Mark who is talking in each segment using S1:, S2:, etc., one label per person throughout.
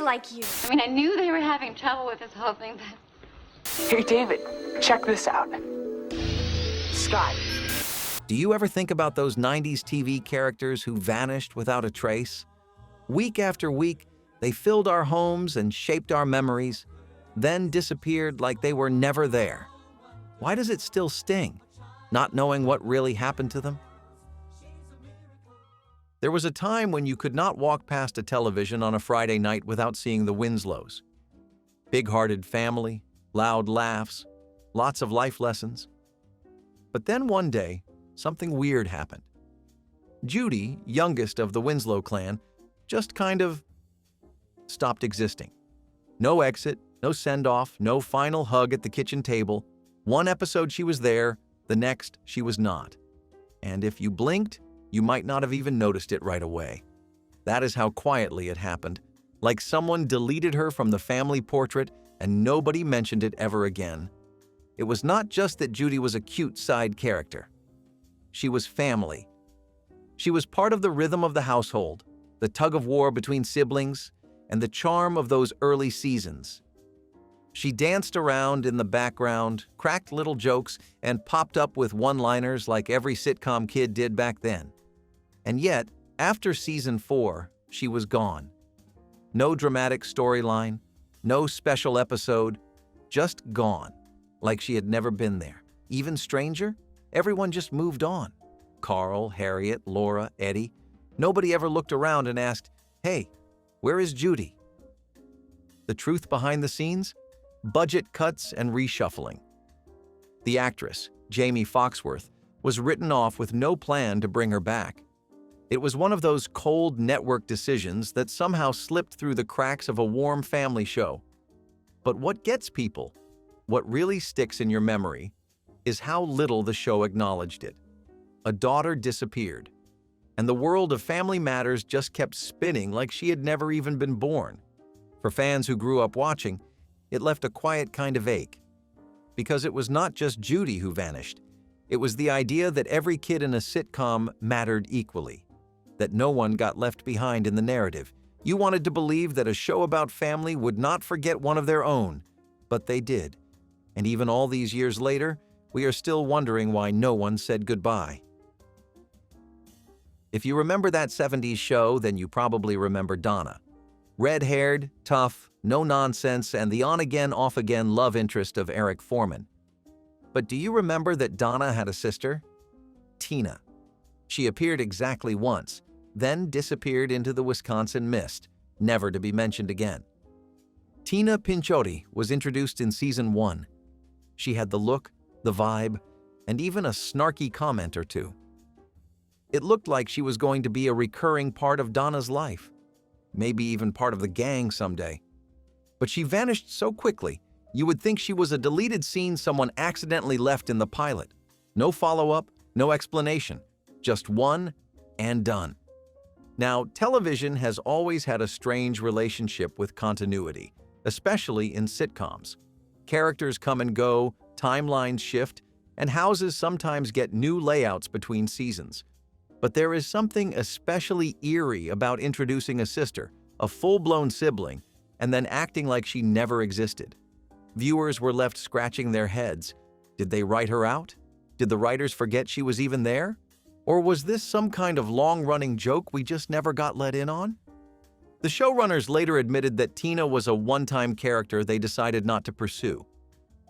S1: like you.
S2: I mean, I knew they were having trouble with this whole thing, but...
S3: Hey, David, check this out. Scott.
S4: Do you ever think about those 90s TV characters who vanished without a trace? Week after week, they filled our homes and shaped our memories, then disappeared like they were never there. Why does it still sting, not knowing what really happened to them? There was a time when you could not walk past a television on a Friday night without seeing the Winslows. Big-hearted family, loud laughs, lots of life lessons. But then one day, something weird happened. Judy, youngest of the Winslow clan, just kind of stopped existing. No exit, no send-off, no final hug at the kitchen table. One episode she was there, the next she was not. And if you blinked, you might not have even noticed it right away. That is how quietly it happened, like someone deleted her from the family portrait and nobody mentioned it ever again. It was not just that Judy was a cute side character. She was family. She was part of the rhythm of the household, the tug-of-war between siblings, and the charm of those early seasons. She danced around in the background, cracked little jokes, and popped up with one-liners like every sitcom kid did back then. And yet, after season 4, she was gone. No dramatic storyline, no special episode, just gone, like she had never been there. Even stranger, everyone just moved on. Carl, Harriet, Laura, Eddie. Nobody ever looked around and asked, "Hey, where is Judy?" The truth behind the scenes? Budget cuts and reshuffling. The actress, Jamie Foxworth, was written off with no plan to bring her back. It was one of those cold network decisions that somehow slipped through the cracks of a warm family show. But what gets people, what really sticks in your memory, is how little the show acknowledged it. A daughter disappeared, and the world of Family Matters just kept spinning like she had never even been born. For fans who grew up watching, it left a quiet kind of ache. Because it was not just Judy who vanished. It was the idea that every kid in a sitcom mattered equally, that no one got left behind in the narrative. You wanted to believe that a show about family would not forget one of their own, but they did. And even all these years later, we are still wondering why no one said goodbye. If you remember that 70s show, then you probably remember Donna. Red-haired, tough, no-nonsense, and the on-again, off-again love interest of Eric Foreman. But do you remember that Donna had a sister? Tina. She appeared exactly once, then disappeared into the Wisconsin mist, never to be mentioned again. Tina Pinchotti was introduced in season 1. She had the look, the vibe, and even a snarky comment or two. It looked like she was going to be a recurring part of Donna's life, maybe even part of the gang someday. But she vanished so quickly, you would think she was a deleted scene someone accidentally left in the pilot. No follow-up, no explanation, just one and done. Now, television has always had a strange relationship with continuity, especially in sitcoms. Characters come and go, timelines shift, and houses sometimes get new layouts between seasons. But there is something especially eerie about introducing a sister, a full-blown sibling, and then acting like she never existed. Viewers were left scratching their heads. Did they write her out? Did the writers forget she was even there? Or was this some kind of long-running joke we just never got let in on? The showrunners later admitted that Tina was a one-time character they decided not to pursue.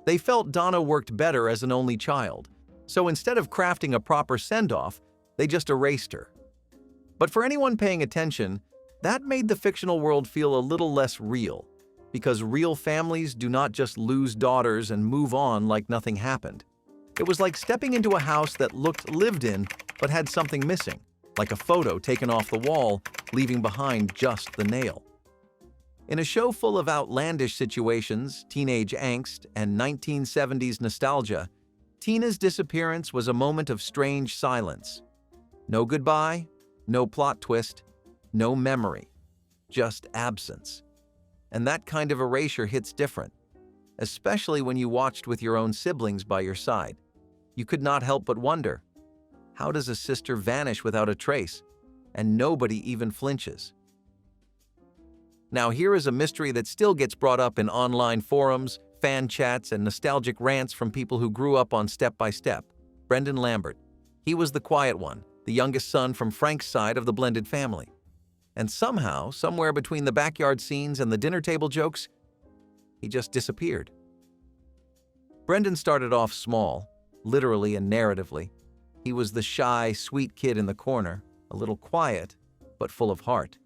S4: They felt Donna worked better as an only child, so instead of crafting a proper send-off, they just erased her. But for anyone paying attention, that made the fictional world feel a little less real, because real families do not just lose daughters and move on like nothing happened. It was like stepping into a house that looked lived in but had something missing, like a photo taken off the wall, leaving behind just the nail. In a show full of outlandish situations, teenage angst, and 1970s nostalgia, Tina's disappearance was a moment of strange silence. No goodbye, no plot twist, no memory, just absence. And that kind of erasure hits different, especially when you watched with your own siblings by your side. You could not help but wonder, how does a sister vanish without a trace, and nobody even flinches? Now here is a mystery that still gets brought up in online forums, fan chats, and nostalgic rants from people who grew up on Step by Step. Brendan Lambert. He was the quiet one, the youngest son from Frank's side of the blended family. And somehow, somewhere between the backyard scenes and the dinner table jokes, he just disappeared. Brendan started off small, literally and narratively. He was the shy, sweet kid in the corner, a little quiet, but full of heart.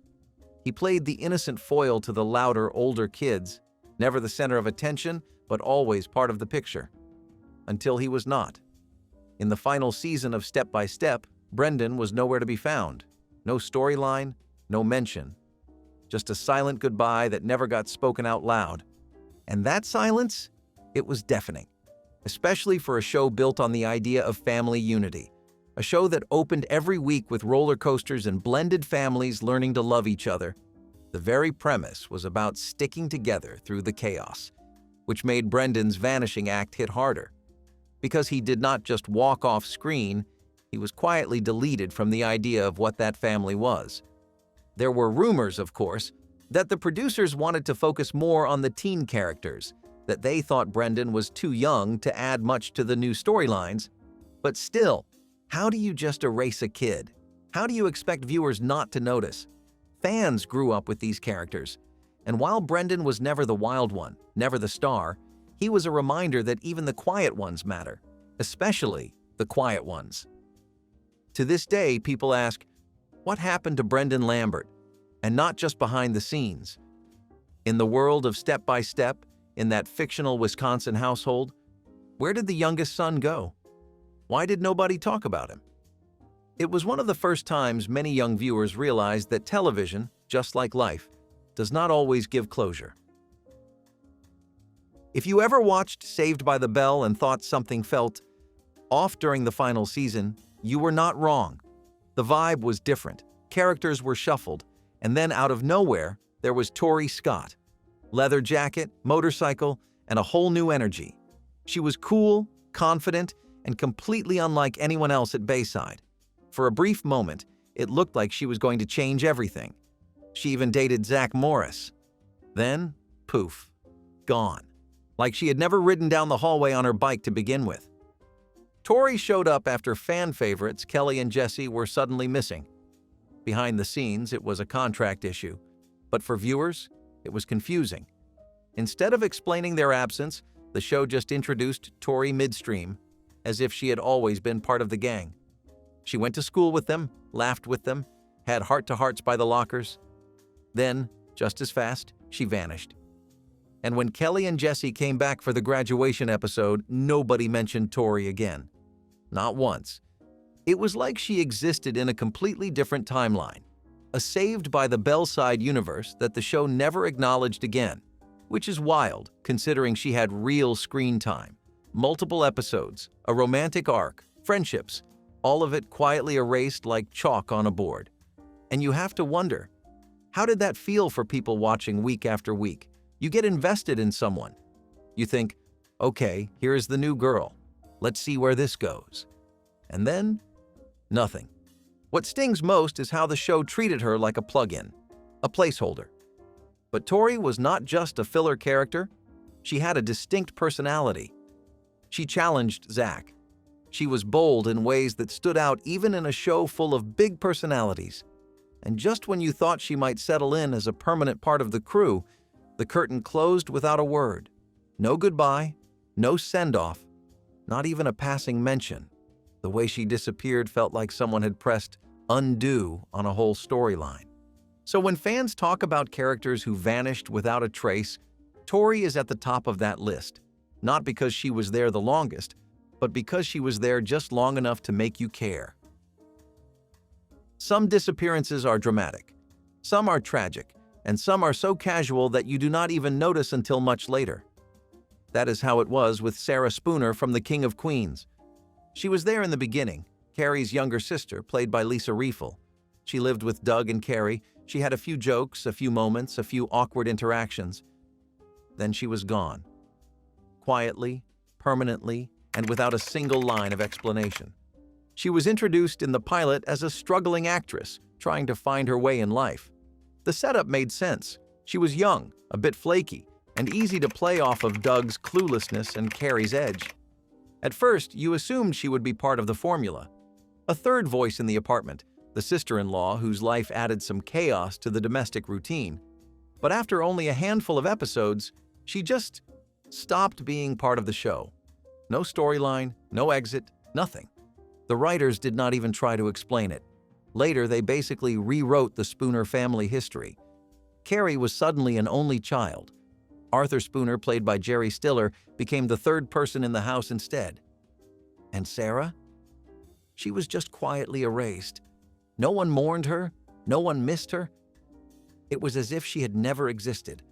S4: He played the innocent foil to the louder, older kids, never the center of attention, but always part of the picture. Until he was not. In the final season of Step by Step, Brendan was nowhere to be found. No storyline, no mention. Just a silent goodbye that never got spoken out loud. And that silence, it was deafening. Especially for a show built on the idea of family unity. A show that opened every week with roller coasters and blended families learning to love each other. The very premise was about sticking together through the chaos, which made Brendan's vanishing act hit harder. Because he did not just walk off screen, he was quietly deleted from the idea of what that family was. There were rumors, of course, that the producers wanted to focus more on the teen characters, that they thought Brendan was too young to add much to the new storylines. But still, how do you just erase a kid? How do you expect viewers not to notice? Fans grew up with these characters, and while Brendan was never the wild one, never the star, he was a reminder that even the quiet ones matter, especially the quiet ones. To this day, people ask, what happened to Brendan Lambert? And not just behind the scenes. In the world of Step by Step, in that fictional Wisconsin household, where did the youngest son go? Why did nobody talk about him? It was one of the first times many young viewers realized that television, just like life, does not always give closure. If you ever watched Saved by the Bell and thought something felt off during the final season, you were not wrong. The vibe was different, characters were shuffled, and then out of nowhere, there was Tori Scott. Leather jacket, motorcycle, and a whole new energy. She was cool, confident, and completely unlike anyone else at Bayside. For a brief moment, it looked like she was going to change everything. She even dated Zach Morris. Then, poof, gone. Like she had never ridden down the hallway on her bike to begin with. Tori showed up after fan favorites Kelly and Jesse were suddenly missing. Behind the scenes, it was a contract issue, but for viewers, it was confusing. Instead of explaining their absence, the show just introduced Tori midstream, as if she had always been part of the gang. She went to school with them, laughed with them, had heart-to-hearts by the lockers. Then, just as fast, she vanished. And when Kelly and Jesse came back for the graduation episode, nobody mentioned Tori again. Not once. It was like she existed in a completely different timeline. A Saved by the Bell-side universe that the show never acknowledged again, which is wild considering she had real screen time, multiple episodes, a romantic arc, friendships, all of it quietly erased like chalk on a board. And you have to wonder, how did that feel for people watching week after week? You get invested in someone. You think, okay, here's the new girl. Let's see where this goes. And then, nothing. What stings most is how the show treated her like a plug-in, a placeholder. But Tori was not just a filler character. She had a distinct personality. She challenged Zach. She was bold in ways that stood out even in a show full of big personalities. And just when you thought she might settle in as a permanent part of the crew, the curtain closed without a word. No goodbye, no send-off, not even a passing mention. The way she disappeared felt like someone had pressed undo on a whole storyline. So when fans talk about characters who vanished without a trace, Tori is at the top of that list. Not because she was there the longest, but because she was there just long enough to make you care. Some disappearances are dramatic, some are tragic, and some are so casual that you do not even notice until much later. That is how it was with Sarah Spooner from The King of Queens. She was there in the beginning, Carrie's younger sister, played by Lisa Riefel. She lived with Doug and Carrie. She had a few jokes, a few moments, a few awkward interactions. Then she was gone. Quietly, permanently, and without a single line of explanation. She was introduced in the pilot as a struggling actress trying to find her way in life. The setup made sense. She was young, a bit flaky, and easy to play off of Doug's cluelessness and Carrie's edge. At first, you assumed she would be part of the formula. A third voice in the apartment, the sister-in-law whose life added some chaos to the domestic routine. But after only a handful of episodes, she just stopped being part of the show. No storyline, no exit, nothing. The writers did not even try to explain it. Later, they basically rewrote the Spooner family history. Carrie was suddenly an only child. Arthur Spooner, played by Jerry Stiller, became the third person in the house instead. And Sarah? She was just quietly erased. No one mourned her, no one missed her. It was as if she had never existed.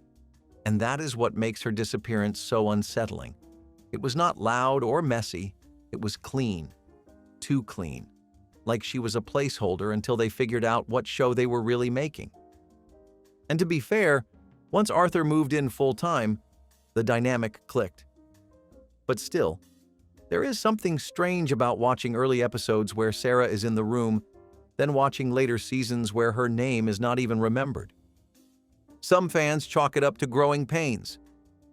S4: And that is what makes her disappearance so unsettling. It was not loud or messy, it was clean. Too clean. Like she was a placeholder until they figured out what show they were really making. And to be fair, once Arthur moved in full-time, the dynamic clicked. But still, there is something strange about watching early episodes where Sarah is in the room, then watching later seasons where her name is not even remembered. Some fans chalk it up to growing pains.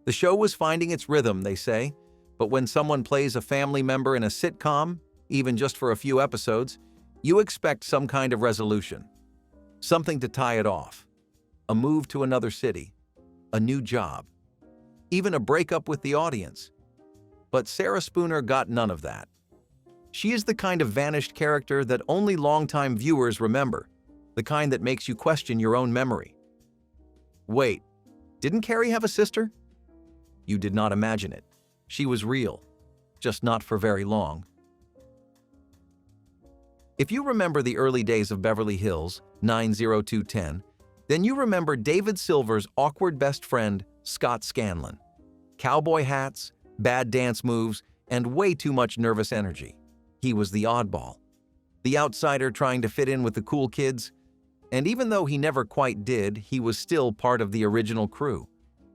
S4: The show was finding its rhythm, they say, but when someone plays a family member in a sitcom, even just for a few episodes, you expect some kind of resolution. Something to tie it off. A move to another city. A new job. Even a breakup with the audience. But Sarah Spooner got none of that. She is the kind of vanished character that only longtime viewers remember, the kind that makes you question your own memory. Wait, didn't Carrie have a sister? You did not imagine it. She was real, just not for very long. If you remember the early days of Beverly Hills, 90210, then you remember David Silver's awkward best friend, Scott Scanlan. Cowboy hats, bad dance moves, and way too much nervous energy. He was the oddball. The outsider trying to fit in with the cool kids. And even though he never quite did, he was still part of the original crew.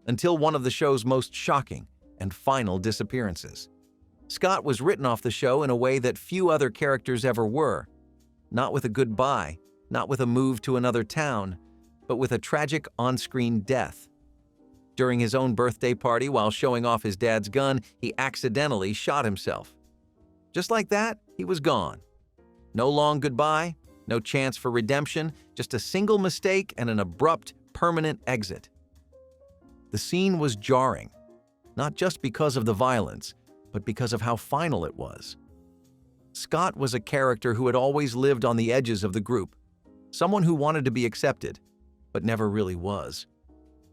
S4: Until one of the show's most shocking and final disappearances. Scott was written off the show in a way that few other characters ever were. Not with a goodbye, not with a move to another town, but with a tragic on-screen death. During his own birthday party while showing off his dad's gun, he accidentally shot himself. Just like that, he was gone. No long goodbye, no chance for redemption, just a single mistake and an abrupt, permanent exit. The scene was jarring, not just because of the violence, but because of how final it was. Scott was a character who had always lived on the edges of the group, someone who wanted to be accepted, but never really was.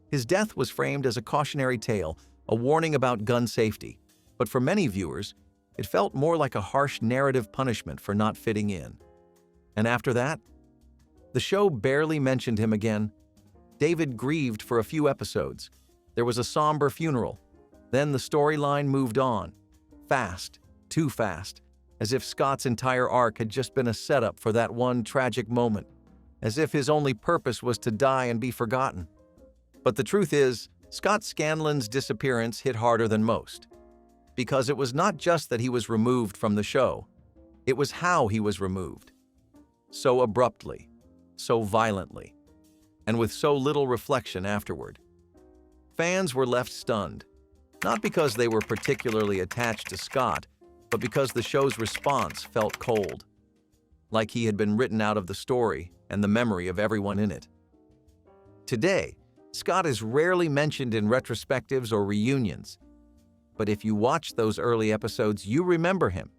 S4: His death was framed as a cautionary tale, a warning about gun safety, but for many viewers, it felt more like a harsh narrative punishment for not fitting in. And after that, the show barely mentioned him again. David grieved for a few episodes. There was a somber funeral. Then the storyline moved on. Fast, too fast, as if Scott's entire arc had just been a setup for that one tragic moment, as if his only purpose was to die and be forgotten. But the truth is, Scott Scanlan's disappearance hit harder than most. Because it was not just that he was removed from the show, it was how he was removed. So abruptly, so violently, and with so little reflection afterward. Fans were left stunned, not because they were particularly attached to Scott, but because the show's response felt cold, like he had been written out of the story and the memory of everyone in it. Today, Scott is rarely mentioned in retrospectives or reunions, but if you watch those early episodes, you remember him,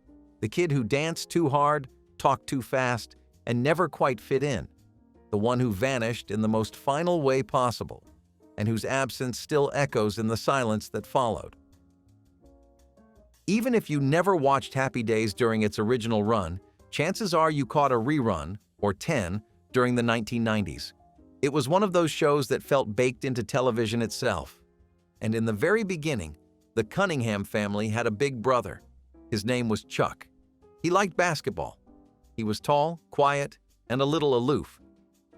S4: the kid who danced too hard, talked too fast, and never quite fit in, the one who vanished in the most final way possible, and whose absence still echoes in the silence that followed. Even if you never watched Happy Days during its original run, chances are you caught a rerun, or 10, during the 1990s. It was one of those shows that felt baked into television itself. And in the very beginning, the Cunningham family had a big brother. His name was Chuck. He liked basketball. He was tall, quiet, and a little aloof.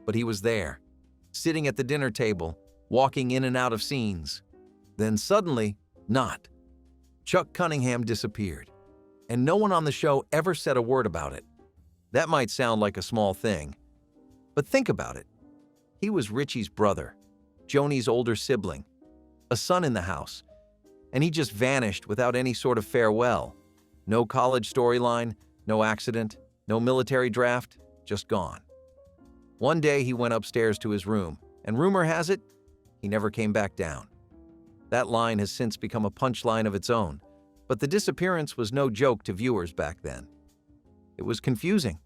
S4: But he was there, sitting at the dinner table, walking in and out of scenes. Then suddenly, not. Chuck Cunningham disappeared, and no one on the show ever said a word about it. That might sound like a small thing, but think about it. He was Richie's brother, Joni's older sibling, a son in the house, and he just vanished without any sort of farewell. No college storyline, no accident, no military draft, just gone. One day he went upstairs to his room, and rumor has it, he never came back down. That line has since become a punchline of its own, but the disappearance was no joke to viewers back then. It was confusing,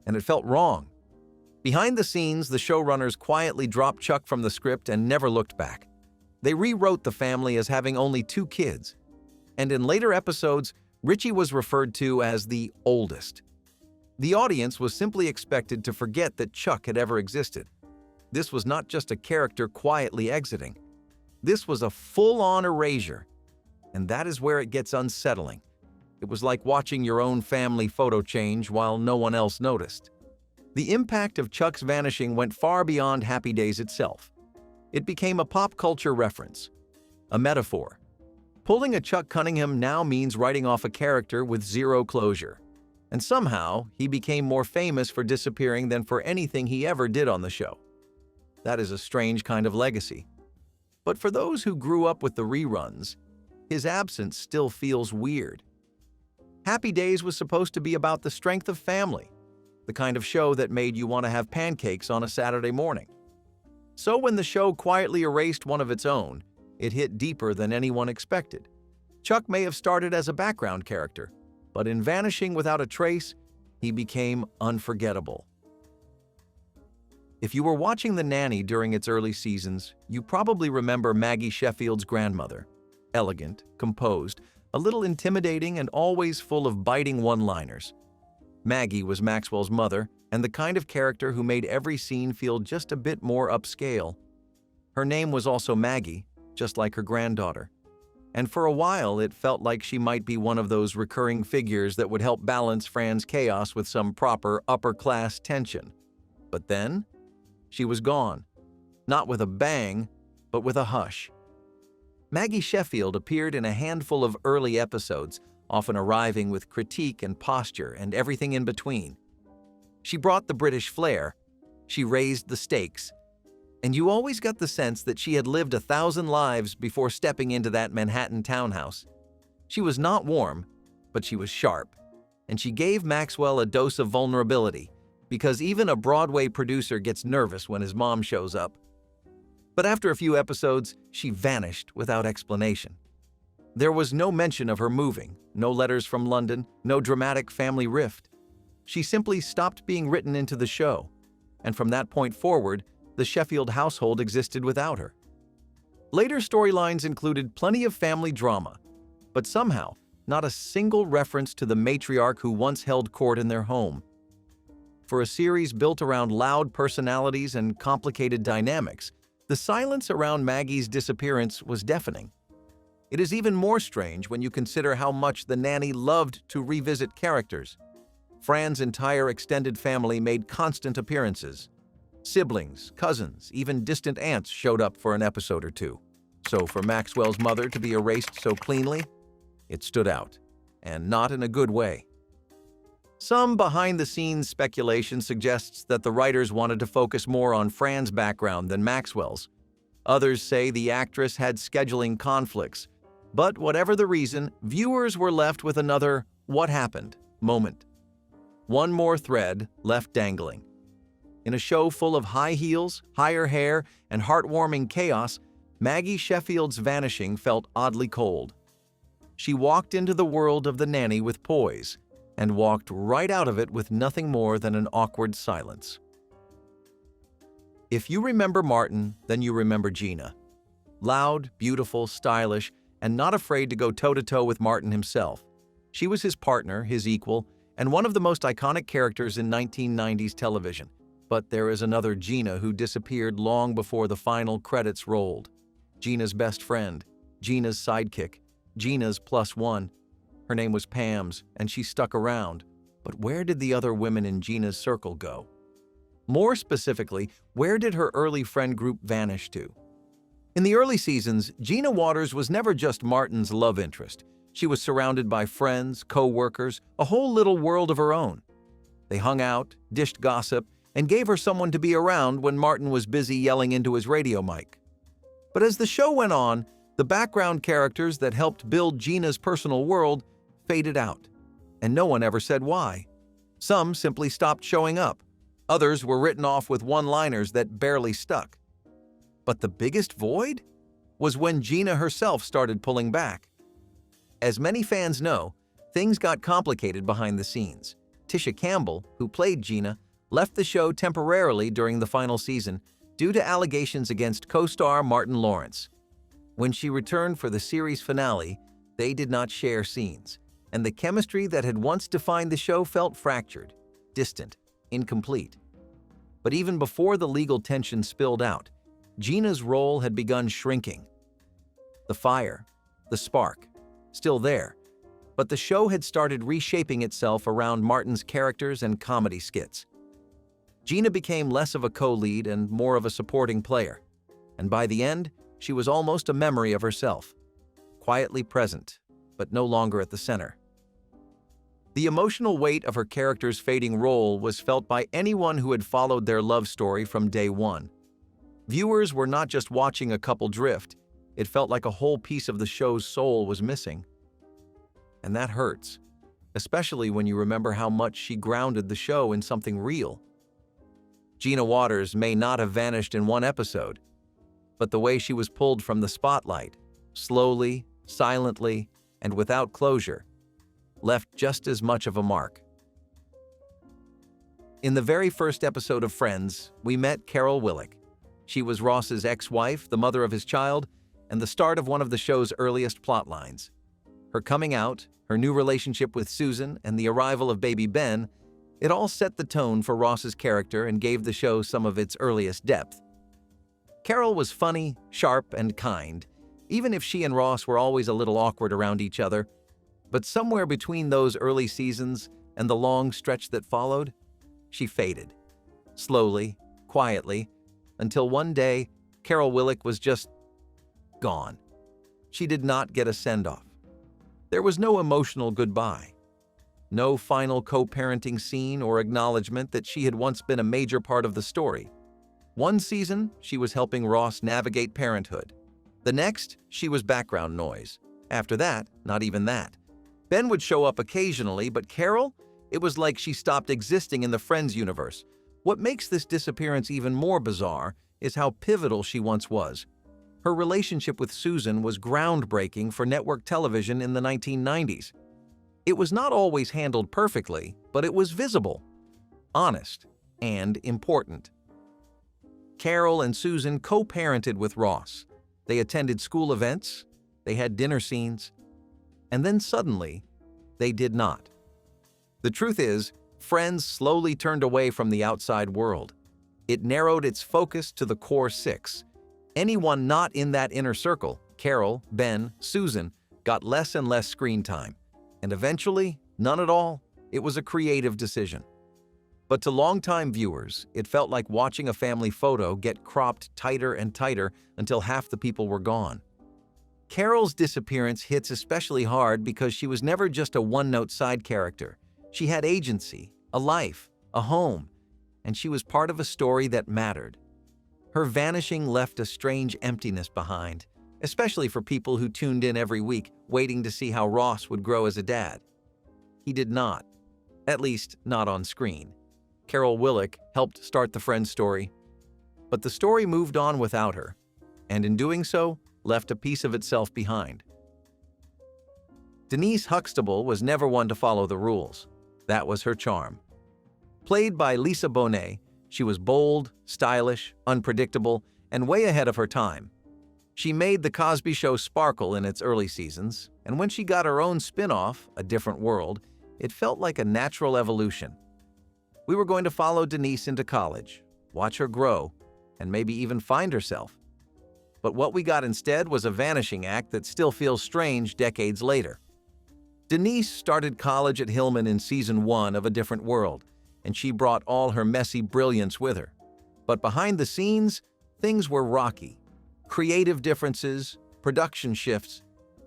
S4: and it felt wrong. Behind the scenes, the showrunners quietly dropped Chuck from the script and never looked back. They rewrote the family as having only 2 kids, and in later episodes, Richie was referred to as the oldest. The audience was simply expected to forget that Chuck had ever existed. This was not just a character quietly exiting. This was a full-on erasure, and that is where it gets unsettling. It was like watching your own family photo change while no one else noticed. The impact of Chuck's vanishing went far beyond Happy Days itself. It became a pop culture reference, a metaphor. Pulling a Chuck Cunningham now means writing off a character with zero closure. And somehow, he became more famous for disappearing than for anything he ever did on the show. That is a strange kind of legacy. But for those who grew up with the reruns, his absence still feels weird. Happy Days was supposed to be about the strength of family, the kind of show that made you want to have pancakes on a Saturday morning. So when the show quietly erased one of its own, it hit deeper than anyone expected. Chuck may have started as a background character, but in vanishing without a trace, he became unforgettable. If you were watching The Nanny during its early seasons, you probably remember Maggie Sheffield's grandmother. Elegant, composed, a little intimidating, and always full of biting one-liners. Maggie was Maxwell's mother, and the kind of character who made every scene feel just a bit more upscale. Her name was also Maggie, just like her granddaughter. And for a while, it felt like she might be one of those recurring figures that would help balance Fran's chaos with some proper upper-class tension. But then, she was gone. Not with a bang, but with a hush. Maggie Sheffield appeared in a handful of early episodes, often arriving with critique and posture and everything in between. She brought the British flair, she raised the stakes, and you always got the sense that she had lived 1,000 lives before stepping into that Manhattan townhouse. She was not warm, but she was sharp, and she gave Maxwell a dose of vulnerability, because even a Broadway producer gets nervous when his mom shows up. But after a few episodes, she vanished without explanation. There was no mention of her moving, no letters from London, no dramatic family rift. She simply stopped being written into the show, and from that point forward, the Sheffield household existed without her. Later storylines included plenty of family drama, but somehow, not a single reference to the matriarch who once held court in their home. For a series built around loud personalities and complicated dynamics, the silence around Maggie's disappearance was deafening. It is even more strange when you consider how much the nanny loved to revisit characters. Fran's entire extended family made constant appearances. Siblings, cousins, even distant aunts showed up for an episode or two. So for Maxwell's mother to be erased so cleanly, it stood out, and not in a good way. Some behind-the-scenes speculation suggests that the writers wanted to focus more on Fran's background than Maxwell's. Others say the actress had scheduling conflicts. But whatever the reason, viewers were left with another "what happened" moment. One more thread left dangling. In a show full of high heels, higher hair, and heartwarming chaos, Maggie Sheffield's vanishing felt oddly cold. She walked into the world of the nanny with poise, and walked right out of it with nothing more than an awkward silence. If you remember Martin, then you remember Gina. Loud, beautiful, stylish, and not afraid to go toe-to-toe with Martin himself. She was his partner, his equal, and one of the most iconic characters in 1990s television. But there is another Gina who disappeared long before the final credits rolled. Gina's best friend, Gina's sidekick, Gina's +1. Her name was Pam's, and she stuck around. But where did the other women in Gina's circle go? More specifically, where did her early friend group vanish to? In the early seasons, Gina Waters was never just Martin's love interest. She was surrounded by friends, co-workers, a whole little world of her own. They hung out, dished gossip, and gave her someone to be around when Martin was busy yelling into his radio mic. But as the show went on, the background characters that helped build Gina's personal world faded out, and no one ever said why. Some simply stopped showing up. Others were written off with one-liners that barely stuck. But the biggest void was when Gina herself started pulling back. As many fans know, things got complicated behind the scenes. Tisha Campbell, who played Gina, left the show temporarily during the final season due to allegations against co-star Martin Lawrence. When she returned for the series finale, they did not share scenes, and the chemistry that had once defined the show felt fractured, distant, incomplete. But even before the legal tension spilled out, Gina's role had begun shrinking. The fire, the spark, still there, but the show had started reshaping itself around Martin's characters and comedy skits. Gina became less of a co-lead and more of a supporting player, and by the end, she was almost a memory of herself, quietly present, but no longer at the center. The emotional weight of her character's fading role was felt by anyone who had followed their love story from day one. Viewers were not just watching a couple drift, it felt like a whole piece of the show's soul was missing. And that hurts, especially when you remember how much she grounded the show in something real. Gina Waters may not have vanished in one episode, but the way she was pulled from the spotlight, slowly, silently, and without closure, left just as much of a mark. In the very first episode of Friends, we met Carol Willick. She was Ross's ex-wife, the mother of his child, and the start of one of the show's earliest plot lines. Her coming out, her new relationship with Susan, and the arrival of baby Ben, it all set the tone for Ross's character and gave the show some of its earliest depth. Carol was funny, sharp, and kind, even if she and Ross were always a little awkward around each other. But somewhere between those early seasons and the long stretch that followed, she faded. Slowly, quietly, until one day, Carol Willick was just gone. She did not get a send-off. There was no emotional goodbye. No final co-parenting scene or acknowledgement that she had once been a major part of the story. One season, she was helping Ross navigate parenthood. The next, she was background noise. After that, not even that. Ben would show up occasionally, but Carol, it was like she stopped existing in the Friends universe. What makes this disappearance even more bizarre is how pivotal she once was. Her relationship with Susan was groundbreaking for network television in the 1990s. It was not always handled perfectly, but it was visible, honest, and important. Carol and Susan co-parented with Ross. They attended school events, they had dinner scenes, and then suddenly, they did not. The truth is, Friends slowly turned away from the outside world. It narrowed its focus to the core six. Anyone not in that inner circle, Carol, Ben, Susan, got less and less screen time. And eventually, none at all. It was a creative decision. But to longtime viewers, it felt like watching a family photo get cropped tighter and tighter until half the people were gone. Carol's disappearance hits especially hard because she was never just a one-note side character. She had agency, a life, a home, and she was part of a story that mattered. Her vanishing left a strange emptiness behind, especially for people who tuned in every week, waiting to see how Ross would grow as a dad. He did not, at least not on screen. Carol Willick helped start the Friends story, but the story moved on without her, and in doing so, left a piece of itself behind. Denise Huxable was never one to follow the rules. That was her charm. Played by Lisa Bonet, she was bold, stylish, unpredictable, and way ahead of her time. She made The Cosby Show sparkle in its early seasons, and when she got her own spin-off, A Different World, it felt like a natural evolution. We were going to follow Denise into college, watch her grow, and maybe even find herself. But what we got instead was a vanishing act that still feels strange decades later. Denise started college at Hillman in season 1 of A Different World, and she brought all her messy brilliance with her. But behind the scenes, things were rocky. Creative differences, production shifts,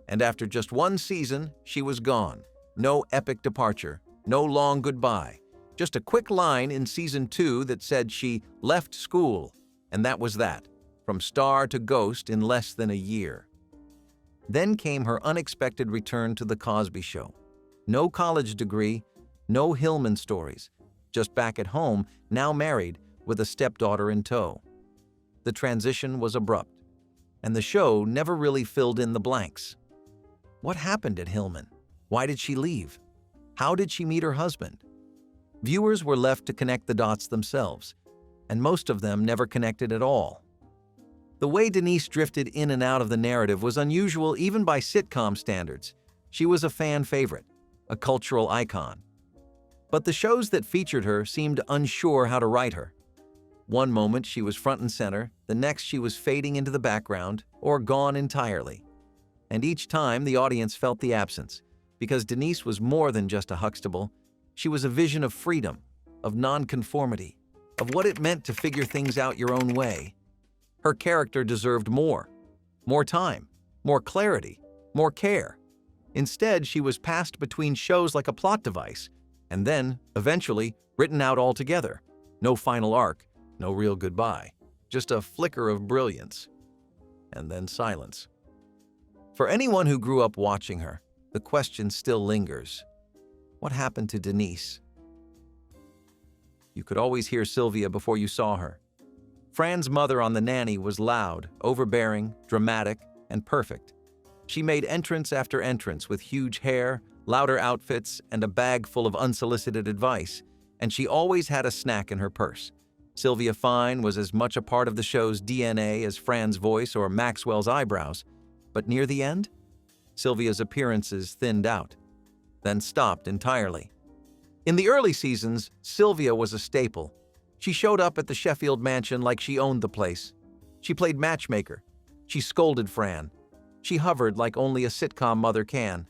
S4: and after just one season, she was gone. No epic departure, no long goodbye. Just a quick line in season 2 that said she left school, and that was that. from star to ghost in less than a year. Then came her unexpected return to The Cosby Show. No college degree, no Hillman stories, just back at home, now married, with a stepdaughter in tow. The transition was abrupt, and the show never really filled in the blanks. What happened at Hillman? Why did she leave? How did she meet her husband? Viewers were left to connect the dots themselves, and most of them never connected at all. The way Denise drifted in and out of the narrative was unusual even by sitcom standards. She was a fan favorite, a cultural icon. But the shows that featured her seemed unsure how to write her. One moment she was front and center, the next she was fading into the background or gone entirely. And each time the audience felt the absence, because Denise was more than just a Huxtable. She was a vision of freedom, of nonconformity, of what it meant to figure things out your own way. Her character deserved more time, more clarity, more care. Instead, she was passed between shows like a plot device, and then, eventually, written out altogether. No final arc, no real goodbye, just a flicker of brilliance. And then silence. For anyone who grew up watching her, the question still lingers. What happened to Denise? You could always hear Sylvia before you saw her. Fran's mother on the Nanny was loud, overbearing, dramatic, and perfect. She made entrance after entrance with huge hair, louder outfits, and a bag full of unsolicited advice, and she always had a snack in her purse. Sylvia Fine was as much a part of the show's DNA as Fran's voice or Maxwell's eyebrows, but near the end, Sylvia's appearances thinned out, then stopped entirely. In the early seasons, Sylvia was a staple. She showed up at the Sheffield mansion like she owned the place. She played matchmaker. She scolded Fran. She hovered like only a sitcom mother can.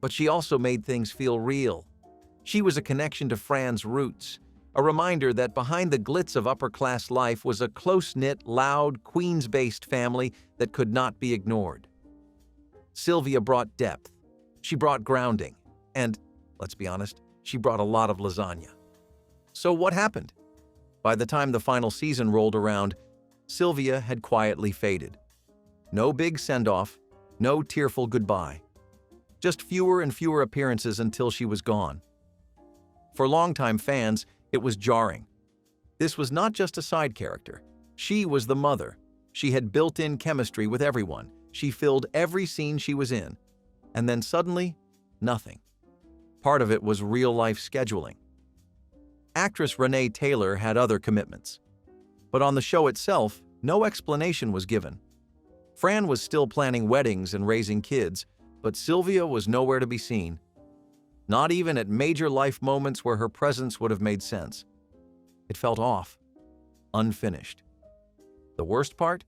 S4: But she also made things feel real. She was a connection to Fran's roots, a reminder that behind the glitz of upper-class life was a close-knit, loud, Queens-based family that could not be ignored. Sylvia brought depth. She brought grounding. And, let's be honest, she brought a lot of lasagna. So what happened? By the time the final season rolled around, Sylvia had quietly faded. No big send-off, no tearful goodbye. Just fewer and fewer appearances until she was gone. For longtime fans, it was jarring. This was not just a side character. She was the mother. She had built-in chemistry with everyone. She filled every scene she was in. And then suddenly, nothing. Part of it was real-life scheduling. Actress Renee Taylor had other commitments. But on the show itself, no explanation was given. Fran was still planning weddings and raising kids, but Sylvia was nowhere to be seen. Not even at major life moments where her presence would have made sense. It felt off, unfinished. The worst part?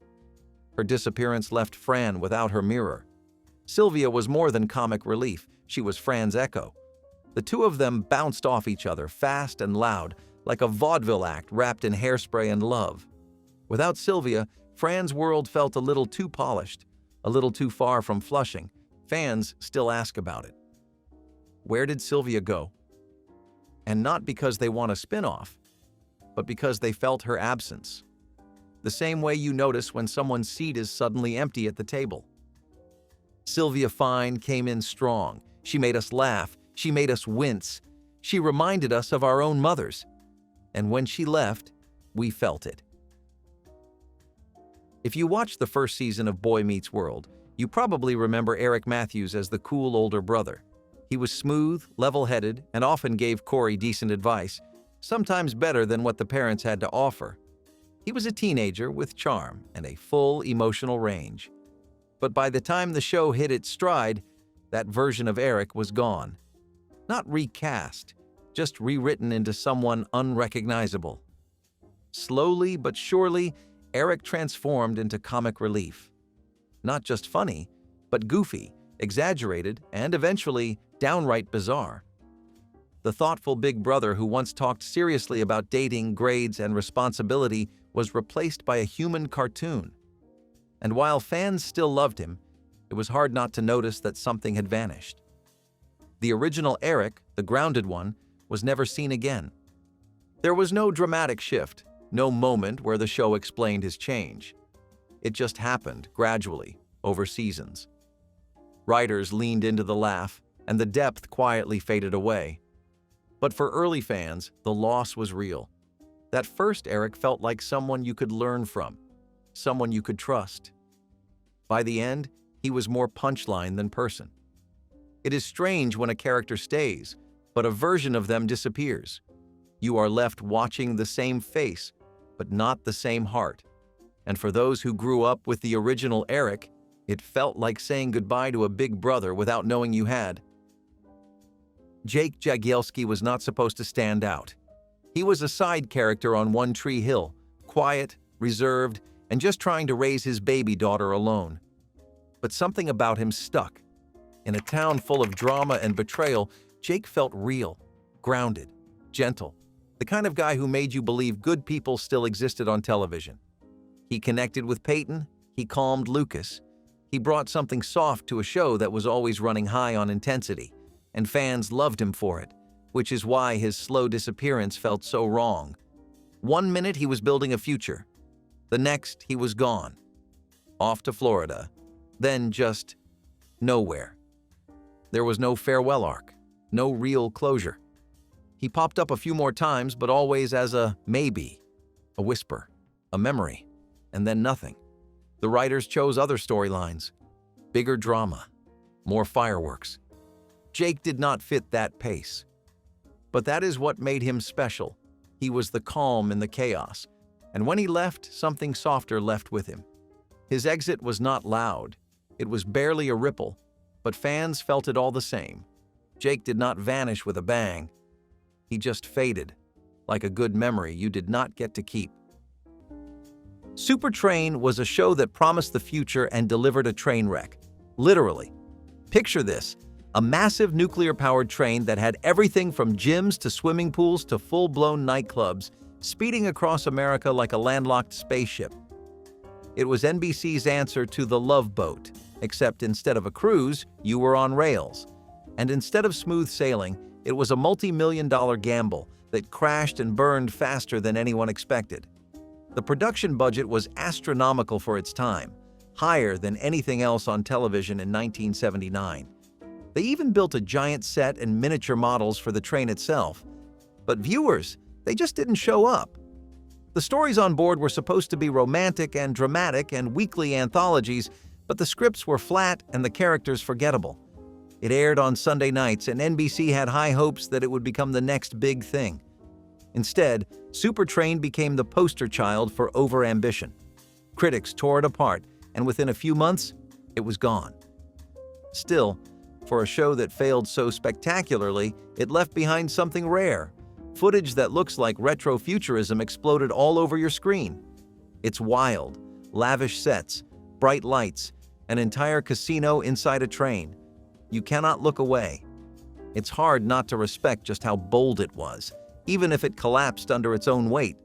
S4: Her disappearance left Fran without her mirror. Sylvia was more than comic relief. She was Fran's echo. The two of them bounced off each other fast and loud, like a vaudeville act wrapped in hairspray and love. Without Sylvia, Fran's world felt a little too polished, a little too far from Flushing. Fans still ask about it. Where did Sylvia go? And not because they want a spin-off, but because they felt her absence. The same way you notice when someone's seat is suddenly empty at the table. Sylvia Fine came in strong. She made us laugh. She made us wince. She reminded us of our own mothers. And when she left, we felt it. If you watched the first season of Boy Meets World, you probably remember Eric Matthews as the cool older brother. He was smooth, level-headed, and often gave Corey decent advice, sometimes better than what the parents had to offer. He was a teenager with charm and a full emotional range. But by the time the show hit its stride, that version of Eric was gone. Not recast, just rewritten into someone unrecognizable. Slowly but surely, Eric transformed into comic relief. Not just funny, but goofy, exaggerated, and eventually downright bizarre. The thoughtful big brother who once talked seriously about dating, grades, and responsibility was replaced by a human cartoon. And while fans still loved him, it was hard not to notice that something had vanished. The original Eric, the grounded one, was never seen again. There was no dramatic shift, no moment where the show explained his change. It just happened, gradually, over seasons. Writers leaned into the laugh, and the depth quietly faded away. But for early fans, the loss was real. That first Eric felt like someone you could learn from, someone you could trust. By the end, he was more punchline than person. It is strange when a character stays, but a version of them disappears. You are left watching the same face, but not the same heart. And for those who grew up with the original Eric, it felt like saying goodbye to a big brother without knowing you had. Jake Jagielski was not supposed to stand out. He was a side character on One Tree Hill, quiet, reserved, and just trying to raise his baby daughter alone. But something about him stuck. In a town full of drama and betrayal, Jake felt real, grounded, gentle, the kind of guy who made you believe good people still existed on television. He connected with Peyton, he calmed Lucas. He brought something soft to a show that was always running high on intensity, and fans loved him for it, which is why his slow disappearance felt so wrong. One minute he was building a future. The next he was gone. Off to Florida. Then just nowhere. There was no farewell arc, no real closure. He popped up a few more times, but always as a maybe, a whisper, a memory, and then nothing. The writers chose other storylines, bigger drama, more fireworks. Jake did not fit that pace. But that is what made him special. He was the calm in the chaos, and when he left, something softer left with him. His exit was not loud. It was barely a ripple, but fans felt it all the same. Jake did not vanish with a bang. He just faded, like a good memory you did not get to keep. Super Train was a show that promised the future and delivered a train wreck. Literally. Picture this, a massive nuclear-powered train that had everything from gyms to swimming pools to full-blown nightclubs, speeding across America like a landlocked spaceship. It was NBC's answer to The Love Boat, except instead of a cruise, you were on rails. And instead of smooth sailing, it was a multi-million-dollar gamble that crashed and burned faster than anyone expected. The production budget was astronomical for its time, higher than anything else on television in 1979. They even built a giant set and miniature models for the train itself. But viewers, they just didn't show up. The stories on board were supposed to be romantic and dramatic and weekly anthologies, but the scripts were flat and the characters forgettable. It aired on Sunday nights, and NBC had high hopes that it would become the next big thing. Instead, Super Train became the poster child for overambition. Critics tore it apart, and within a few months, it was gone. Still, for a show that failed so spectacularly, it left behind something rare. Footage that looks like retrofuturism exploded all over your screen. It's wild, lavish sets, bright lights, an entire casino inside a train. You cannot look away. It's hard not to respect just how bold it was, even if it collapsed under its own weight.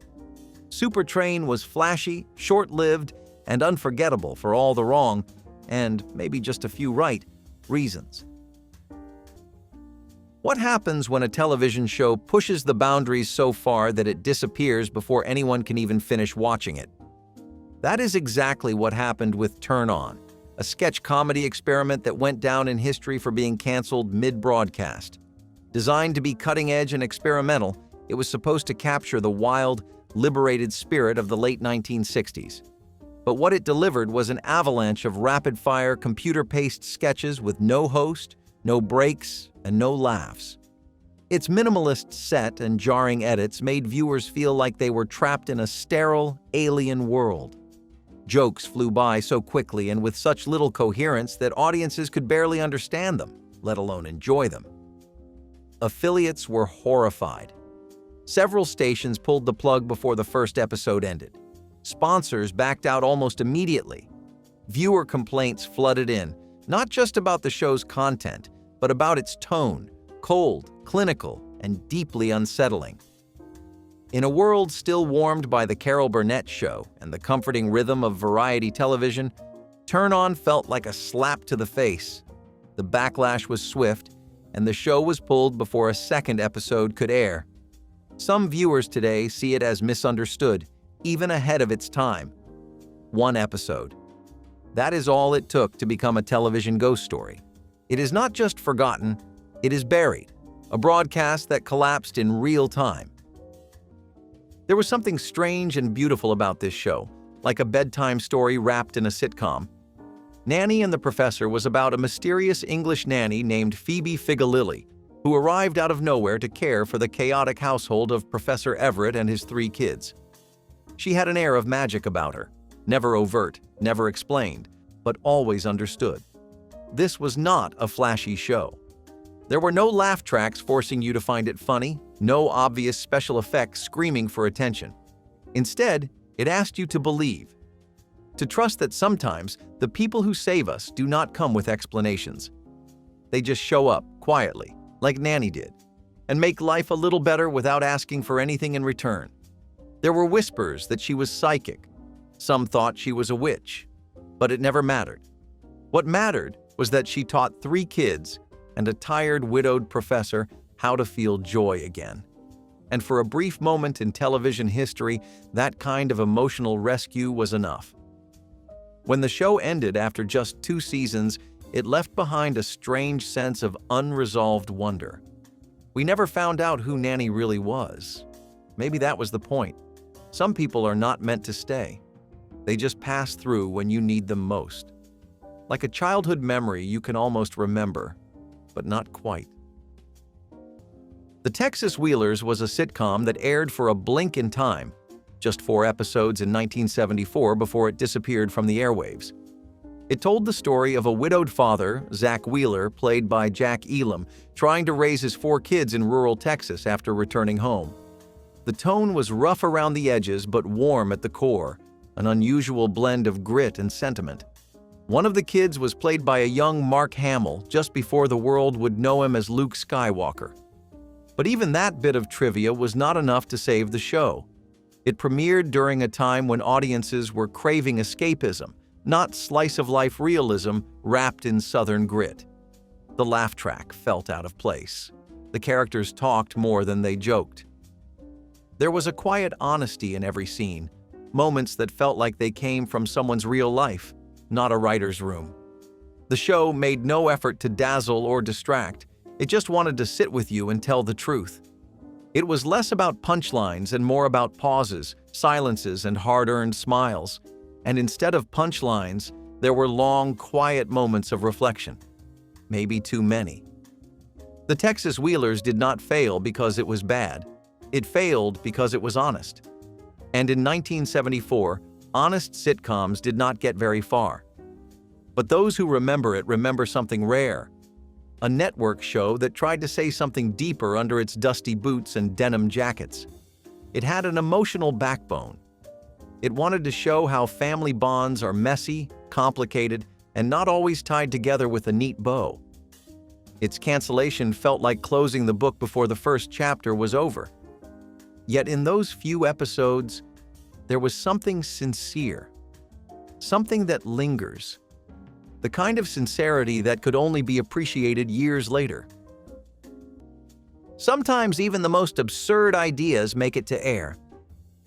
S4: Super Train was flashy, short-lived, and unforgettable for all the wrong, and maybe just a few right, reasons. What happens when a television show pushes the boundaries so far that it disappears before anyone can even finish watching it? That is exactly what happened with Turnon, a sketch comedy experiment that went down in history for being canceled mid-broadcast. Designed to be cutting-edge and experimental, it was supposed to capture the wild, liberated spirit of the late 1960s. But what it delivered was an avalanche of rapid-fire, computer-paced sketches with no host, no breaks, and no laughs. Its minimalist set and jarring edits made viewers feel like they were trapped in a sterile, alien world. Jokes flew by so quickly and with such little coherence that audiences could barely understand them, let alone enjoy them. Affiliates were horrified. Several stations pulled the plug before the first episode ended. Sponsors backed out almost immediately. Viewer complaints flooded in, not just about the show's content, but about its tone, cold, clinical, and deeply unsettling. In a world still warmed by the Carol Burnett show and the comforting rhythm of variety television, Turnon felt like a slap to the face. The backlash was swift, and the show was pulled before a second episode could air. Some viewers today see it as misunderstood, even ahead of its time. one episode. That is all it took to become a television ghost story. It is not just forgotten, it is buried, a broadcast that collapsed in real time. There was something strange and beautiful about this show, like a bedtime story wrapped in a sitcom. Nanny and the Professor was about a mysterious English nanny named Phoebe Figolilli, who arrived out of nowhere to care for the chaotic household of Professor Everett and his 3 kids. She had an air of magic about her, never overt, never explained, but always understood. This was not a flashy show. There were no laugh tracks forcing you to find it funny, no obvious special effects screaming for attention. Instead, it asked you to believe, to trust that sometimes the people who save us do not come with explanations. They just show up quietly, like Nanny did, and make life a little better without asking for anything in return. There were whispers that she was psychic. Some thought she was a witch, but it never mattered. What mattered was that she taught 3 kids and a tired, widowed professor how to feel joy again. And for a brief moment in television history, that kind of emotional rescue was enough. When the show ended after just 2 seasons, it left behind a strange sense of unresolved wonder. We never found out who Nanny really was. Maybe that was the point. Some people are not meant to stay. They just pass through when you need them most. Like a childhood memory you can almost remember, but not quite. The Texas Wheelers was a sitcom that aired for a blink in time, just 4 episodes in 1974 before it disappeared from the airwaves. It told the story of a widowed father, Zach Wheeler, played by Jack Elam, trying to raise his 4 kids in rural Texas after returning home. The tone was rough around the edges but warm at the core, an unusual blend of grit and sentiment. One of the kids was played by a young Mark Hamill just before the world would know him as Luke Skywalker. But even that bit of trivia was not enough to save the show. It premiered during a time when audiences were craving escapism, not slice-of-life realism wrapped in Southern grit. The laugh track felt out of place. The characters talked more than they joked. There was a quiet honesty in every scene, moments that felt like they came from someone's real life, not a writer's room. The show made no effort to dazzle or distract. It just wanted to sit with you and tell the truth. It was less about punchlines and more about pauses, silences, and hard-earned smiles. And instead of punchlines, there were long, quiet moments of reflection. Maybe too many. The Texas Wheelers did not fail because it was bad. It failed because it was honest. And in 1974, honest sitcoms did not get very far. But those who remember it remember something rare. A network show that tried to say something deeper under its dusty boots and denim jackets. It had an emotional backbone. It wanted to show how family bonds are messy, complicated, and not always tied together with a neat bow. Its cancellation felt like closing the book before the first chapter was over. Yet in those few episodes, there was something sincere, something that lingers, the kind of sincerity that could only be appreciated years later. Sometimes even the most absurd ideas make it to air.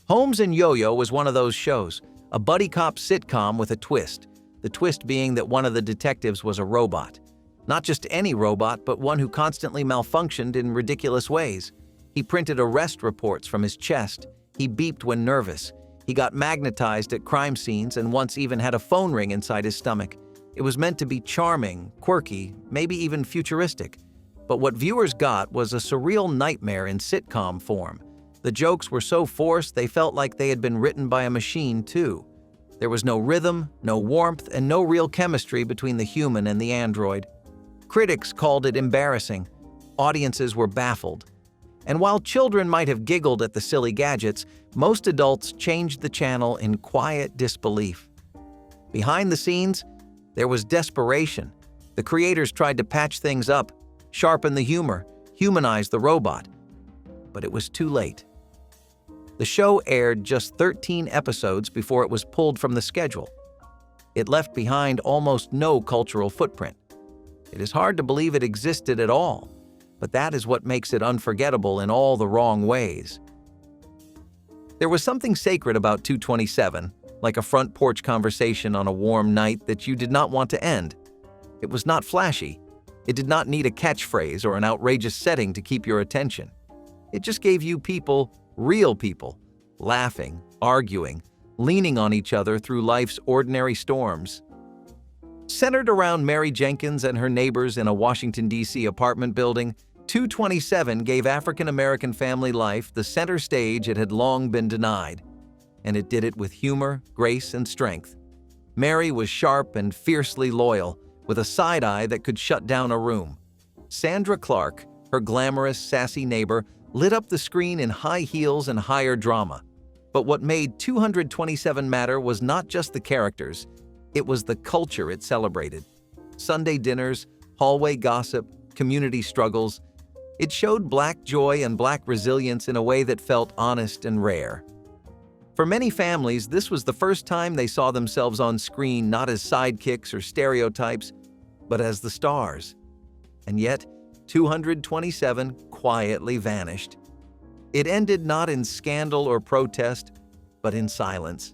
S4: Holmes and YoYo was one of those shows, a buddy cop sitcom with a twist, the twist being that one of the detectives was a robot. Not just any robot, but one who constantly malfunctioned in ridiculous ways. He printed arrest reports from his chest. He beeped when nervous. He got magnetized at crime scenes and once even had a phone ring inside his stomach. It was meant to be charming, quirky, maybe even futuristic. But what viewers got was a surreal nightmare in sitcom form. The jokes were so forced they felt like they had been written by a machine, too. There was no rhythm, no warmth, and no real chemistry between the human and the android. Critics called it embarrassing. Audiences were baffled. And while children might have giggled at the silly gadgets, most adults changed the channel in quiet disbelief. Behind the scenes, there was desperation. The creators tried to patch things up, sharpen the humor, humanize the robot. But it was too late. The show aired just 13 episodes before it was pulled from the schedule. It left behind almost no cultural footprint. It is hard to believe it existed at all, but that is what makes it unforgettable in all the wrong ways. There was something sacred about 227, like a front porch conversation on a warm night that you did not want to end. It was not flashy. It did not need a catchphrase or an outrageous setting to keep your attention. It just gave you people, real people, laughing, arguing, leaning on each other through life's ordinary storms. Centered around Mary Jenkins and her neighbors in a Washington, D.C. apartment building, 227 gave African-American family life the center stage it had long been denied. And it did it with humor, grace, and strength. Mary was sharp and fiercely loyal, with a side eye that could shut down a room. Sandra Clark, her glamorous, sassy neighbor, lit up the screen in high heels and higher drama. But what made 227 matter was not just the characters, it was the culture it celebrated. Sunday dinners, hallway gossip, community struggles. It showed Black joy and Black resilience in a way that felt honest and rare. For many families, this was the first time they saw themselves on screen not as sidekicks or stereotypes, but as the stars. And yet, 227 quietly vanished. It ended not in scandal or protest, but in silence.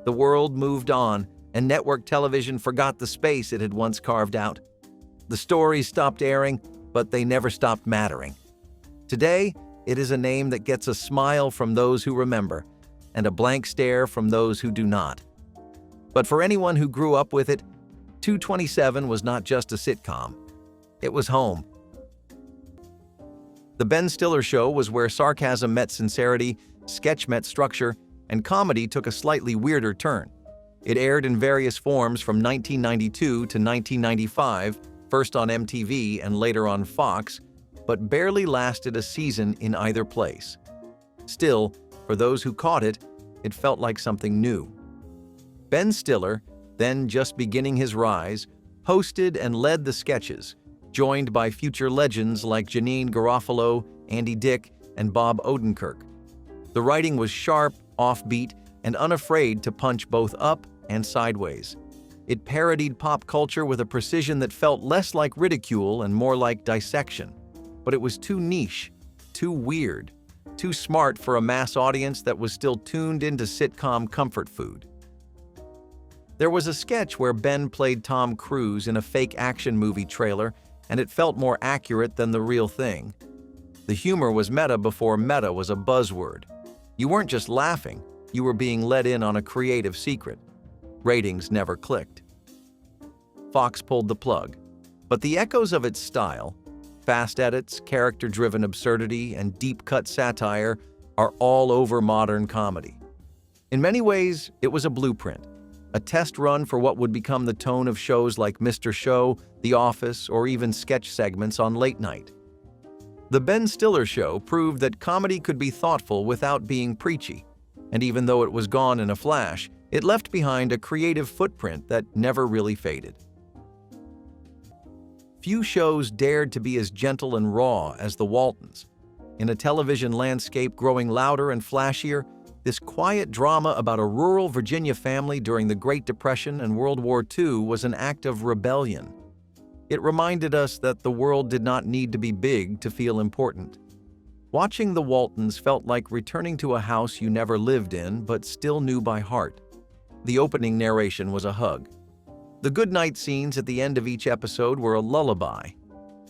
S4: The world moved on, and network television forgot the space it had once carved out. The stories stopped airing, but they never stopped mattering. Today, it is a name that gets a smile from those who remember, and a blank stare from those who do not. But for anyone who grew up with it, 227 was not just a sitcom. It was home. The Ben Stiller Show was where sarcasm met sincerity, sketch met structure, and comedy took a slightly weirder turn. It aired in various forms from 1992 to 1995, first on MTV and later on Fox, but barely lasted a season in either place. Still, for those who caught it, it felt like something new. Ben Stiller, then just beginning his rise, hosted and led the sketches, joined by future legends like Janeane Garofalo, Andy Dick, and Bob Odenkirk. The writing was sharp, offbeat, and unafraid to punch both up and sideways. It parodied pop culture with a precision that felt less like ridicule and more like dissection. But it was too niche, too weird, too smart for a mass audience that was still tuned into sitcom comfort food. There was a sketch where Ben played Tom Cruise in a fake action movie trailer, and it felt more accurate than the real thing. The humor was meta before meta was a buzzword. You weren't just laughing, you were being let in on a creative secret. Ratings never clicked. Fox pulled the plug, but the echoes of its style, fast edits, character-driven absurdity, and deep-cut satire are all over modern comedy. In many ways, it was a blueprint, a test run for what would become the tone of shows like Mr. Show, The Office, or even sketch segments on late night. The Ben Stiller Show proved that comedy could be thoughtful without being preachy, and even though it was gone in a flash, it left behind a creative footprint that never really faded. Few shows dared to be as gentle and raw as the Waltons. In a television landscape growing louder and flashier, this quiet drama about a rural Virginia family during the Great Depression and World War II was an act of rebellion. It reminded us that the world did not need to be big to feel important. Watching the Waltons felt like returning to a house you never lived in but still knew by heart. The opening narration was a hug. The goodnight scenes at the end of each episode were a lullaby.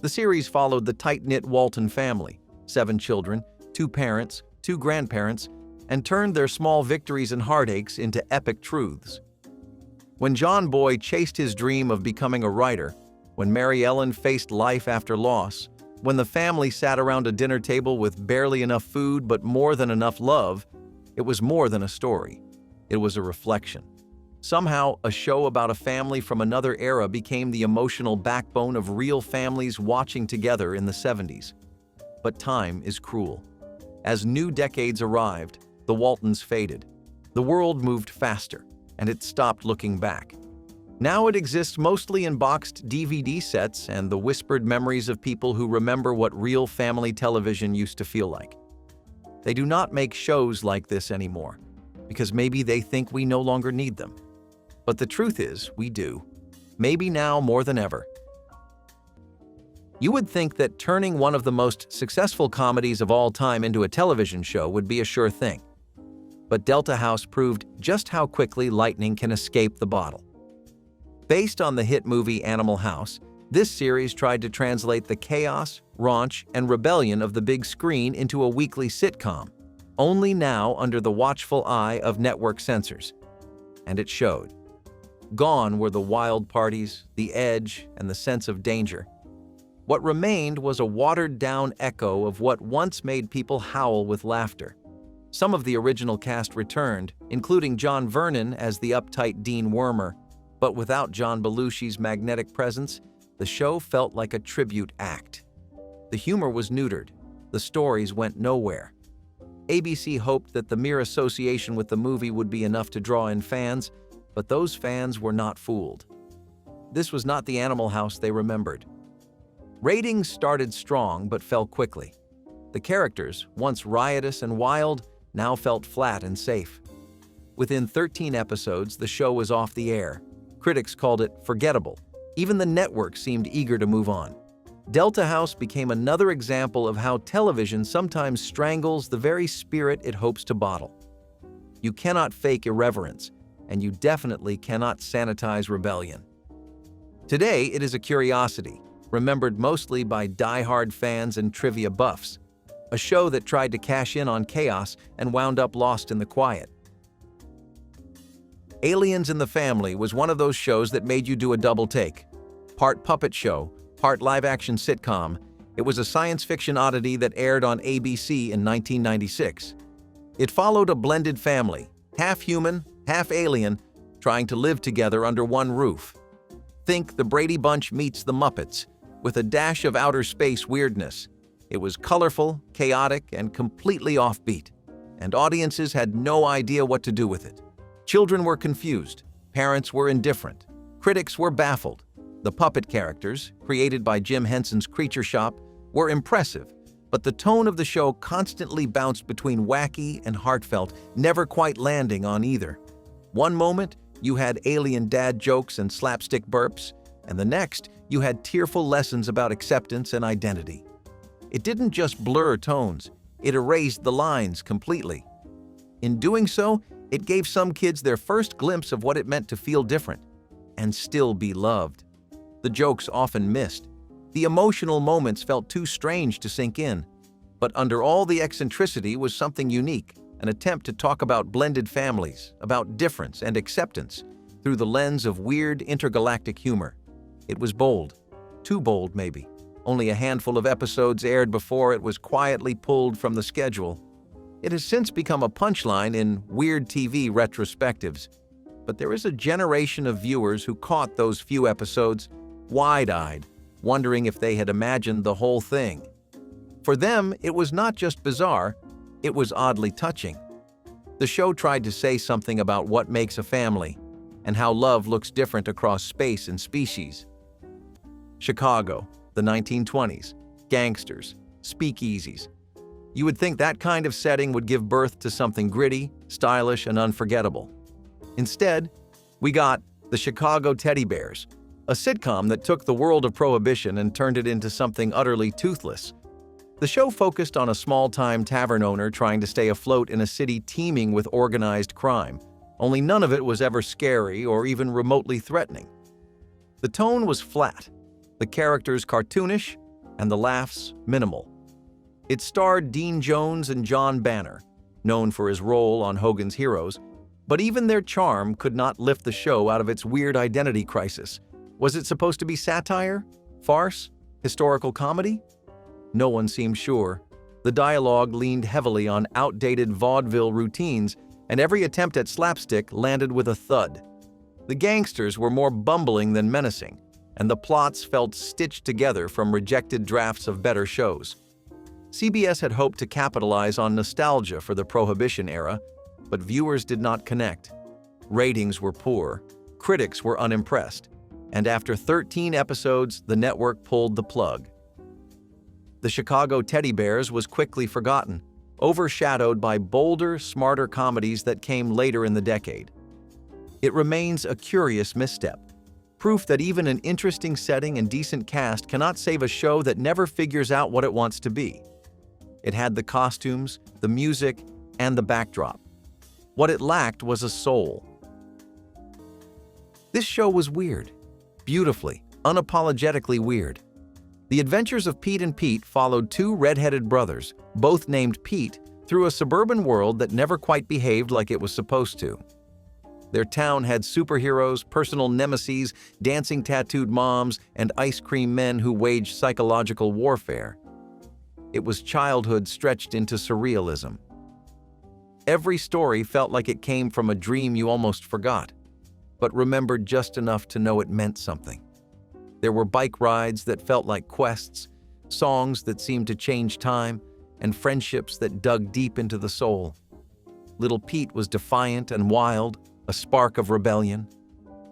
S4: The series followed the tight-knit Walton family, 7 children, 2 parents, 2 grandparents, and turned their small victories and heartaches into epic truths. When John Boy chased his dream of becoming a writer, when Mary Ellen faced life after loss, when the family sat around a dinner table with barely enough food but more than enough love, it was more than a story. It was a reflection. Somehow, a show about a family from another era became the emotional backbone of real families watching together in the 70s. But time is cruel. As new decades arrived, the Waltons faded. The world moved faster, and it stopped looking back. Now it exists mostly in boxed DVD sets and the whispered memories of people who remember what real family television used to feel like. They do not make shows like this anymore, because maybe they think we no longer need them. But the truth is, we do. Maybe now more than ever. You would think that turning one of the most successful comedies of all time into a television show would be a sure thing. but Delta House proved just how quickly lightning can escape the bottle. Based on the hit movie Animal House, this series tried to translate the chaos, raunch, and rebellion of the big screen into a weekly sitcom, only now under the watchful eye of network censors. And it showed. Gone were the wild parties, the edge, and the sense of danger. What remained was a watered-down echo of what once made people howl with laughter. Some of the original cast returned, including John Vernon as the uptight Dean Wormer, but without John Belushi's magnetic presence, the show felt like a tribute act. The humor was neutered. The stories went nowhere. ABC hoped that the mere association with the movie would be enough to draw in fans, but those fans were not fooled. This was not the Animal House they remembered. Ratings started strong but fell quickly. The characters, once riotous and wild, now felt flat and safe. Within 13 episodes, the show was off the air. Critics called it forgettable. Even the network seemed eager to move on. Delta House became another example of how television sometimes strangles the very spirit it hopes to bottle. You cannot fake irreverence, and you definitely cannot sanitize rebellion. Today, it is a curiosity, remembered mostly by die-hard fans and trivia buffs, a show that tried to cash in on chaos and wound up lost in the quiet. Aliens in the Family was one of those shows that made you do a double take. Part puppet show, part live-action sitcom, it was a science fiction oddity that aired on ABC in 1996. It followed a blended family, half human, half alien, trying to live together under one roof. Think The Brady Bunch meets the Muppets, with a dash of outer space weirdness. It was colorful, chaotic, and completely offbeat, and audiences had no idea what to do with it. Children were confused, parents were indifferent, critics were baffled. The puppet characters, created by Jim Henson's Creature Shop, were impressive, but the tone of the show constantly bounced between wacky and heartfelt, never quite landing on either. One moment, you had alien dad jokes and slapstick burps, and the next, you had tearful lessons about acceptance and identity. It didn't just blur tones, it erased the lines completely. In doing so, it gave some kids their first glimpse of what it meant to feel different and still be loved. The jokes often missed. The emotional moments felt too strange to sink in. But under all the eccentricity was something unique, an attempt to talk about blended families, about difference and acceptance, through the lens of weird intergalactic humor. It was bold. Too bold, maybe. Only a handful of episodes aired before it was quietly pulled from the schedule. It has since become a punchline in weird TV retrospectives. But there is a generation of viewers who caught those few episodes, wide-eyed, wondering if they had imagined the whole thing. For them, it was not just bizarre, it was oddly touching. The show tried to say something about what makes a family, and how love looks different across space and species. Chicago, the 1920s, gangsters, speakeasies. You would think that kind of setting would give birth to something gritty, stylish, and unforgettable. Instead, we got the Chicago Teddy Bears, a sitcom that took the world of Prohibition and turned it into something utterly toothless. The show focused on a small-time tavern owner trying to stay afloat in a city teeming with organized crime, only none of it was ever scary or even remotely threatening. The tone was flat, the characters cartoonish, and the laughs minimal. It starred Dean Jones and John Banner, known for his role on Hogan's Heroes, but even their charm could not lift the show out of its weird identity crisis. Was it supposed to be satire? Farce? Historical comedy? No one seemed sure. The dialogue leaned heavily on outdated vaudeville routines, and every attempt at slapstick landed with a thud. The gangsters were more bumbling than menacing, and the plots felt stitched together from rejected drafts of better shows. CBS had hoped to capitalize on nostalgia for the Prohibition era, but viewers did not connect. Ratings were poor, critics were unimpressed, and after 13 episodes, the network pulled the plug. The Chicago Teddy Bears was quickly forgotten, overshadowed by bolder, smarter comedies that came later in the decade. It remains a curious misstep, proof that even an interesting setting and decent cast cannot save a show that never figures out what it wants to be. It had the costumes, the music, and the backdrop. What it lacked was a soul. This show was weird. Beautifully, unapologetically weird. The Adventures of Pete and Pete followed two red-headed brothers, both named Pete, through a suburban world that never quite behaved like it was supposed to. Their town had superheroes, personal nemeses, dancing tattooed moms, and ice cream men who waged psychological warfare. It was childhood stretched into surrealism. Every story felt like it came from a dream you almost forgot, but remembered just enough to know it meant something. There were bike rides that felt like quests, songs that seemed to change time, and friendships that dug deep into the soul. Little Pete was defiant and wild, a spark of rebellion.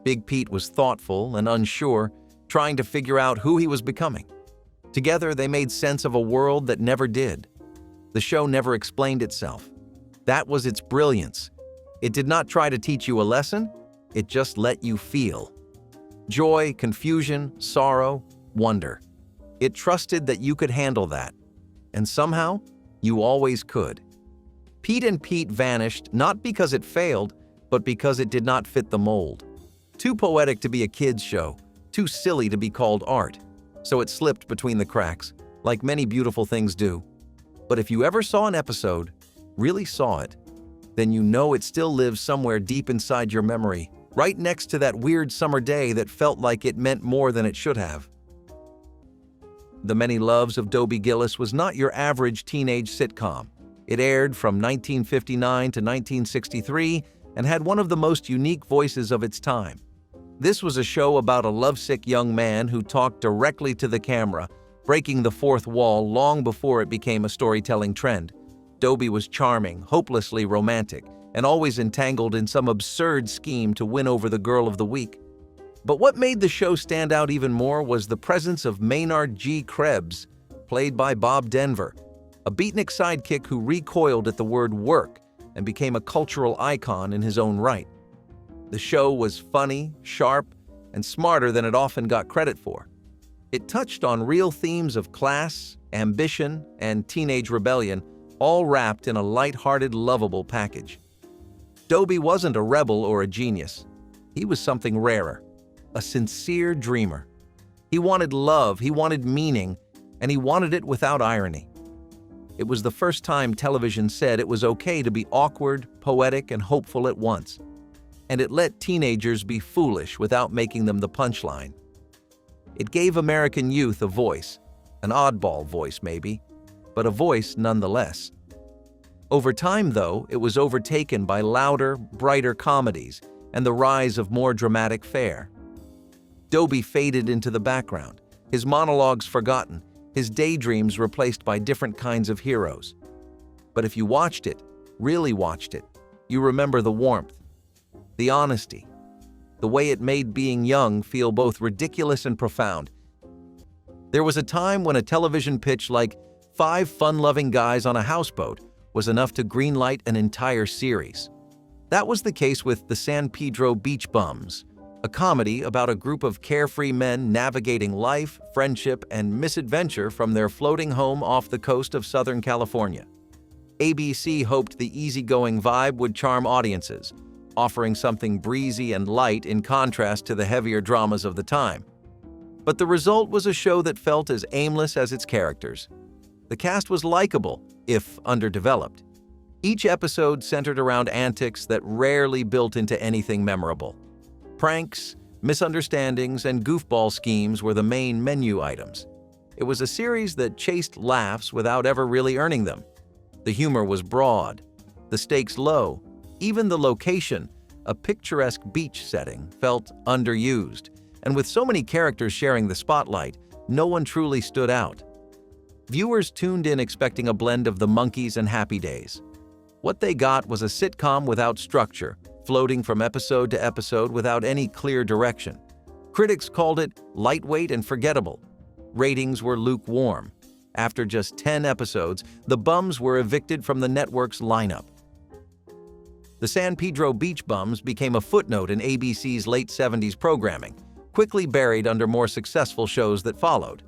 S4: Big Pete was thoughtful and unsure, trying to figure out who he was becoming. Together, they made sense of a world that never did. The show never explained itself. That was its brilliance. It did not try to teach you a lesson, it just let you feel. Joy, confusion, sorrow, wonder. It trusted that you could handle that. And somehow, you always could. Pete and Pete vanished not because it failed, but because it did not fit the mold. Too poetic to be a kid's show, too silly to be called art. So it slipped between the cracks, like many beautiful things do. But if you ever saw an episode, really saw it, then you know it still lives somewhere deep inside your memory, right next to that weird summer day that felt like it meant more than it should have. The Many Loves of Dobby Gillis was not your average teenage sitcom. It aired from 1959 to 1963 and had one of the most unique voices of its time. This was a show about a lovesick young man who talked directly to the camera, breaking the fourth wall long before it became a storytelling trend. Dobby was charming, hopelessly romantic, and always entangled in some absurd scheme to win over the girl of the week. But what made the show stand out even more was the presence of Maynard G. Krebs, played by Bob Denver, a beatnik sidekick who recoiled at the word work and became a cultural icon in his own right. The show was funny, sharp, and smarter than it often got credit for. It touched on real themes of class, ambition, and teenage rebellion, all wrapped in a light-hearted, lovable package. Dobby wasn't a rebel or a genius. He was something rarer, a sincere dreamer. He wanted love, he wanted meaning, and he wanted it without irony. It was the first time television said it was okay to be awkward, poetic, and hopeful at once. And it let teenagers be foolish without making them the punchline. It gave American youth a voice, an oddball voice maybe, but a voice nonetheless. Over time, though, it was overtaken by louder, brighter comedies and the rise of more dramatic fare. Dobby faded into the background, his monologues forgotten, his daydreams replaced by different kinds of heroes. But if you watched it, really watched it, you remember the warmth, the honesty, the way it made being young feel both ridiculous and profound. There was a time when a television pitch like 5 fun-loving guys on a houseboat was enough to greenlight an entire series. That was the case with the San Pedro Beach Bums, a comedy about a group of carefree men navigating life, friendship, and misadventure from their floating home off the coast of Southern California. ABC hoped the easygoing vibe would charm audiences, offering something breezy and light in contrast to the heavier dramas of the time. But the result was a show that felt as aimless as its characters. The cast was likable, if underdeveloped. Each episode centered around antics that rarely built into anything memorable. Pranks, misunderstandings, and goofball schemes were the main menu items. It was a series that chased laughs without ever really earning them. The humor was broad, the stakes low. Even the location, a picturesque beach setting, felt underused. And with so many characters sharing the spotlight, no one truly stood out. Viewers tuned in expecting a blend of the Monkees and Happy Days. What they got was a sitcom without structure, floating from episode to episode without any clear direction. Critics called it lightweight and forgettable. Ratings were lukewarm. After just 10 episodes, the Bums were evicted from the network's lineup. The San Pedro Beach Bums became a footnote in ABC's late 70s programming, quickly buried under more successful shows that followed.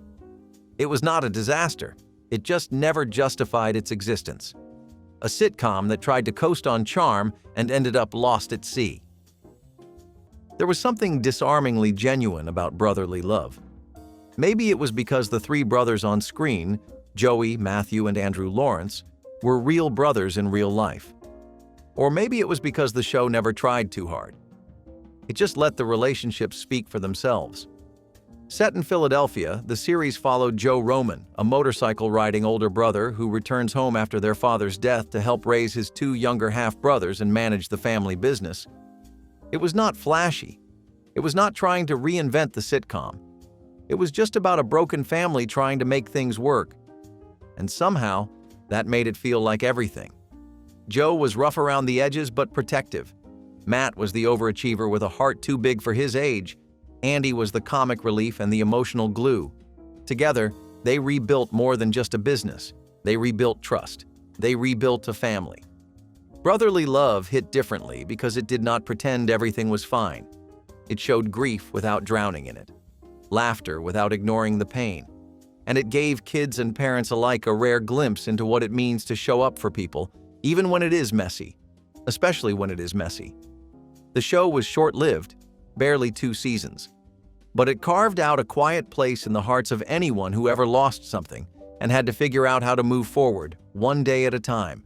S4: It was not a disaster. It just never justified its existence. a sitcom that tried to coast on charm and ended up lost at sea. There was something disarmingly genuine about brotherly love. Maybe it was because the three brothers on screen, Joey, Matthew, and Andrew Lawrence, were real brothers in real life. Or maybe it was because the show never tried too hard. It just let the relationships speak for themselves. Set in Philadelphia, the series followed Joe Roman, a motorcycle-riding older brother who returns home after their father's death to help raise his two younger half-brothers and manage the family business. It was not flashy. It was not trying to reinvent the sitcom. It was just about a broken family trying to make things work. And somehow, that made it feel like everything. Joe was rough around the edges but protective. Matt was the overachiever with a heart too big for his age. Andy was the comic relief and the emotional glue. Together, they rebuilt more than just a business. They rebuilt trust. They rebuilt a family. Brotherly love hit differently because it did not pretend everything was fine. It showed grief without drowning in it, laughter without ignoring the pain, and it gave kids and parents alike a rare glimpse into what it means to show up for people, even when it is messy, especially when it is messy. The show was short-lived, barely 2 seasons, but it carved out a quiet place in the hearts of anyone who ever lost something and had to figure out how to move forward, one day at a time.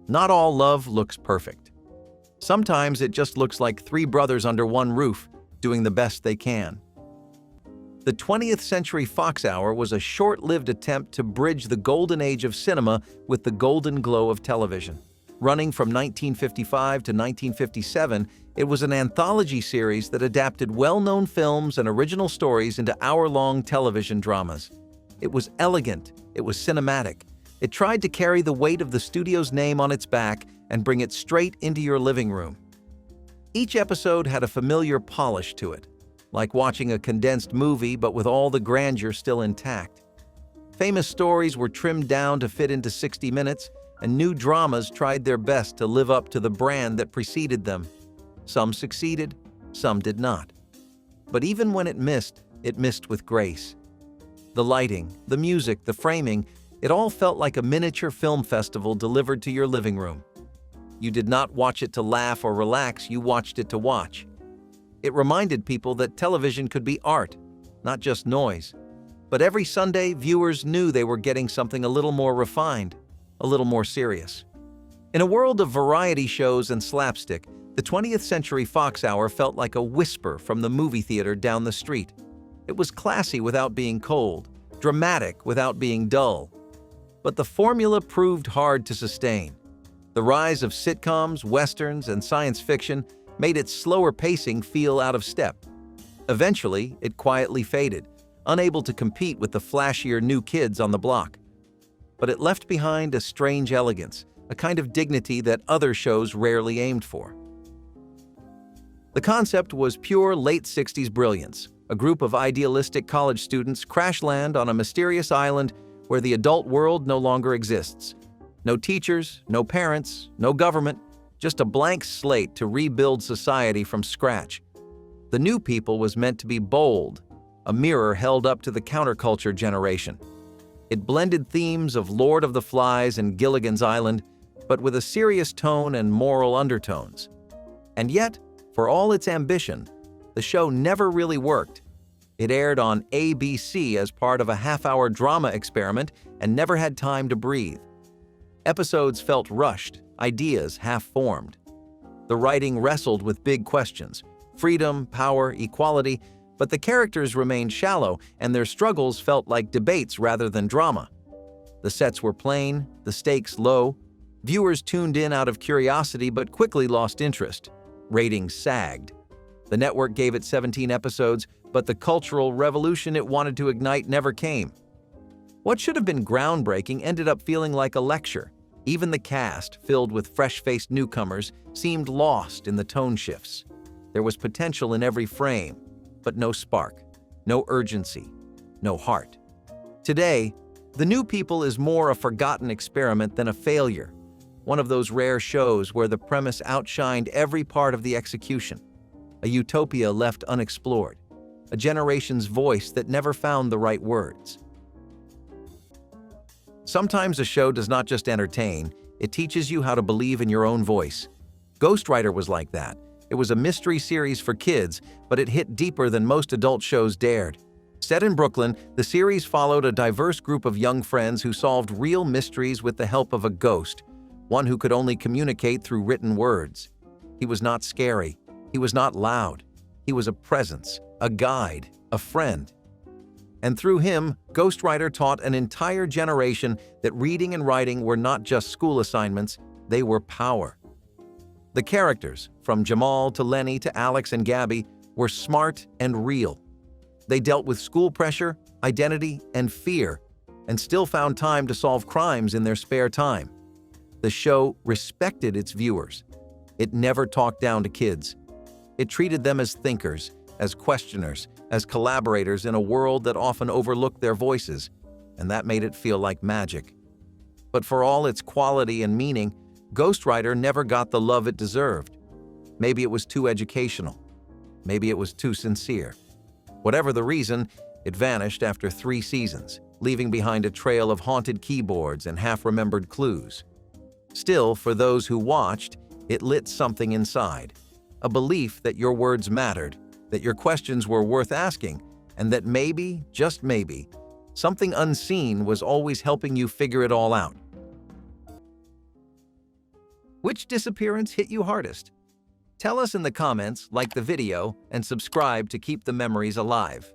S4: Not all love looks perfect. Sometimes it just looks like 3 brothers under one roof, doing the best they can. The 20th Century Fox Hour was a short-lived attempt to bridge the golden age of cinema with the golden glow of television. Running from 1955 to 1957, it was an anthology series that adapted well-known films and original stories into hour-long television dramas. It was elegant, it was cinematic. It tried to carry the weight of the studio's name on its back and bring it straight into your living room. Each episode had a familiar polish to it, like watching a condensed movie but with all the grandeur still intact. Famous stories were trimmed down to fit into 60 minutes, and new dramas tried their best to live up to the brand that preceded them. Some succeeded, some did not. But even when it missed with grace. The lighting, the music, the framing, it all felt like a miniature film festival delivered to your living room. You did not watch it to laugh or relax, you watched it to watch. It reminded people that television could be art, not just noise. But every Sunday, viewers knew they were getting something a little more refined, a little more serious. In a world of variety shows and slapstick, the 20th Century Fox Hour felt like a whisper from the movie theater down the street. It was classy without being cold, dramatic without being dull. But the formula proved hard to sustain. The rise of sitcoms, westerns, and science fiction made its slower pacing feel out of step. Eventually, it quietly faded, unable to compete with the flashier new kids on the block. But it left behind a strange elegance, a kind of dignity that other shows rarely aimed for. The concept was pure late 60s brilliance. A group of idealistic college students crash land on a mysterious island where the adult world no longer exists. No teachers, no parents, no government, just a blank slate to rebuild society from scratch. The new people was meant to be bold, a mirror held up to the counterculture generation. It blended themes of Lord of the Flies and Gilligan's Island, but with a serious tone and moral undertones. And yet, for all its ambition, the show never really worked. It aired on ABC as part of a half-hour drama experiment and never had time to breathe. Episodes felt rushed, ideas half-formed. The writing wrestled with big questions: freedom, power, equality, but the characters remained shallow and their struggles felt like debates rather than drama. The sets were plain, the stakes low. Viewers tuned in out of curiosity but quickly lost interest. Ratings sagged. The network gave it 17 episodes, but the cultural revolution it wanted to ignite never came. What should have been groundbreaking ended up feeling like a lecture. Even the cast, filled with fresh-faced newcomers, seemed lost in the tone shifts. There was potential in every frame, but no spark, no urgency, no heart. Today, The New People is more a forgotten experiment than a failure, one of those rare shows where the premise outshined every part of the execution, a utopia left unexplored, a generation's voice that never found the right words. Sometimes a show does not just entertain, It teaches you how to believe in your own voice. Ghostwriter was like that. It was a mystery series for kids, but it hit deeper than most adult shows dared. Set in Brooklyn, the series followed a diverse group of young friends who solved real mysteries with the help of a ghost, one who could only communicate through written words. He was not scary. He was not loud. He was a presence, a guide, a friend. And through him, Ghostwriter taught an entire generation that reading and writing were not just school assignments, they were power. The characters, from Jamal to Lenny to Alex and Gabby, were smart and real. They dealt with school pressure, identity, and fear, and still found time to solve crimes in their spare time. The show respected its viewers. It never talked down to kids. It treated them as thinkers, as questioners, as collaborators in a world that often overlooked their voices, and that made it feel like magic. But for all its quality and meaning, Ghostwriter never got the love it deserved. Maybe it was too educational. Maybe it was too sincere. Whatever the reason, it vanished after 3 seasons, leaving behind a trail of haunted keyboards and half-remembered clues. Still, for those who watched, it lit something inside. A belief that your words mattered, that your questions were worth asking, and that maybe, just maybe, something unseen was always helping you figure it all out. Which disappearance hit you hardest? Tell us in the comments, like the video, and subscribe to keep the memories alive.